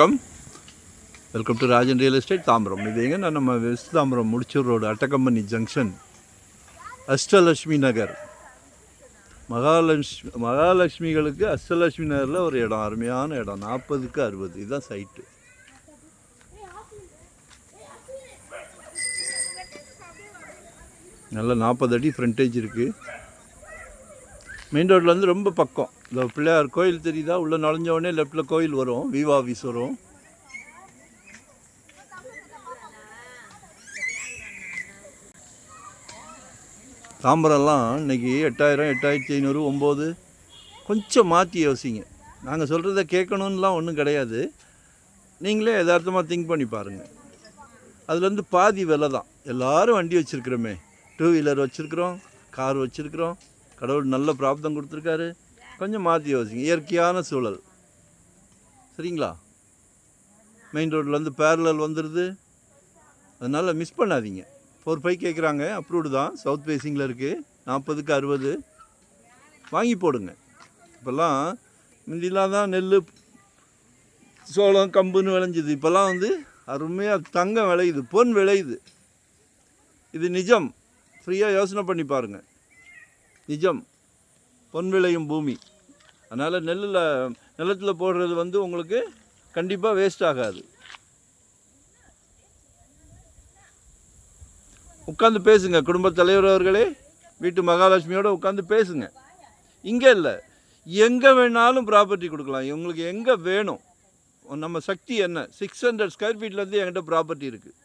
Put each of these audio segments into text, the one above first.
வணக்கம். Welcome to Rajan real estate Tambaram. இது எங்கன்னா நம்ம வெஸ்ட் தாம்பரம் முடிச்சூர் ரோடு அட்டகம்பனி ஜங்ஷன் அஷ்டலட்சுமி நகர். மகாலட்சுமிகளுக்கு அஷ்டலட்சுமி நகரில் ஒரு இடம், அருமையான இடம், 40க்கு 60. இதுதான் சைட்டு. நல்ல 40 அடி ஃப்ரண்டேஜ் இருக்குது. மெயின் ரோட்லேருந்து ரொம்ப பக்கம். இந்த பிள்ளையார் கோயில் தெரியுதா? உள்ளே நுழைஞ்சவொடனே லெஃப்டில் கோயில் வரும், விவோ ஆஃபீஸ் வரும். தாம்பரம்லாம் இன்றைக்கி 8000, 8500, 9. கொஞ்சம் மாற்றி யோசிங்க. நாங்கள் சொல்கிறத கேட்கணுன்னெலாம் ஒன்றும் கிடையாது. நீங்களே யதார்த்தமாக திங்க் பண்ணி பாருங்கள். அதுலேருந்து பாதி விலை தான். எல்லோரும் வண்டி வச்சுருக்குறோமே, 2 வீலர் வச்சுருக்குறோம், கார் வச்சுருக்குறோம். கடவுள் நல்ல பிராப்தம் கொடுத்துருக்காரு. கொஞ்சம் மாற்றி யோசிங்க. இயற்கையான சூழல், சரிங்களா? மெயின் ரோட்லேருந்து பேரலல் வந்துடுது. அதனால் மிஸ் பண்ணாதீங்க. 4.5 கேட்குறாங்க, அப்ரூவ்டு தான். சவுத் ஃபேஸிங்கில் இருக்குது. 40க்கு 60 வாங்கி போடுங்க. இப்போல்லாம் முந்திலாம் தான் நெல், சோளம், கம்புன்னு விளைஞ்சிது. இப்போல்லாம் வந்து அருமையாக தங்கம் விளையுது, பொன் விளையுது. இது நிஜம். ஃப்ரீயாக யோசனை பண்ணி பாருங்கள். நிஜம். பொன் விளையும் பூமி. அதனால் நிலத்தில் போடுறது வந்து உங்களுக்கு கண்டிப்பாக வேஸ்ட் ஆகாது. உட்காந்து பேசுங்க. குடும்பத் தலைவர் அவர்களே, வீட்டு மகாலட்சுமியோடு உட்காந்து பேசுங்க. இங்கே இல்லை, எங்கே வேணாலும் ப்ராப்பர்ட்டி கொடுக்கலாம். உங்களுக்கு எங்கே வேணும், நம்ம சக்தி என்ன. 600 ஸ்கொயர் ஃபீட்லேருந்து என்கிட்ட ப்ராப்பர்ட்டி இருக்குது.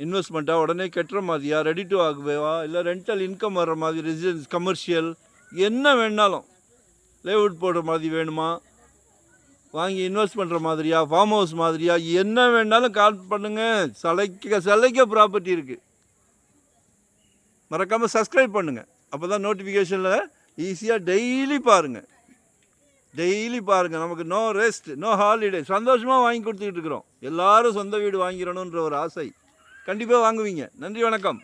இன்வெஸ்ட்மெண்ட்டாக உடனே கட்டுற மாதிரியா, ரெடி டு ஆகுவேவா, இல்லை ரெண்டல் இன்கம் வர்ற மாதிரி, ரெசிடென்ஸ், கமர்ஷியல், என்ன வேணாலும், லேஅவுட் போடுற மாதிரி வேணுமா, வாங்கி இன்வெஸ்ட் பண்ணுற மாதிரியா, ஃபார்ம் ஹவுஸ் மாதிரியா, என்ன வேணாலும் கால் பண்ணுங்கள். சலைக்க ப்ராப்பர்ட்டி இருக்குது. மறக்காமல் சப்ஸ்கிரைப் பண்ணுங்கள். அப்போ தான் நோட்டிஃபிகேஷனில் ஈஸியாக டெய்லி பாருங்கள். நமக்கு நோ ரெஸ்ட், நோ ஹாலிடே. சந்தோஷமாக வாங்கி கொடுத்துக்கிட்டு இருக்கிறோம். எல்லோரும் சொந்த வீடு வாங்கிடணுன்ற ஒரு ஆசை. கண்டிப்பாக வாங்குவீங்க. நன்றி, வணக்கம்.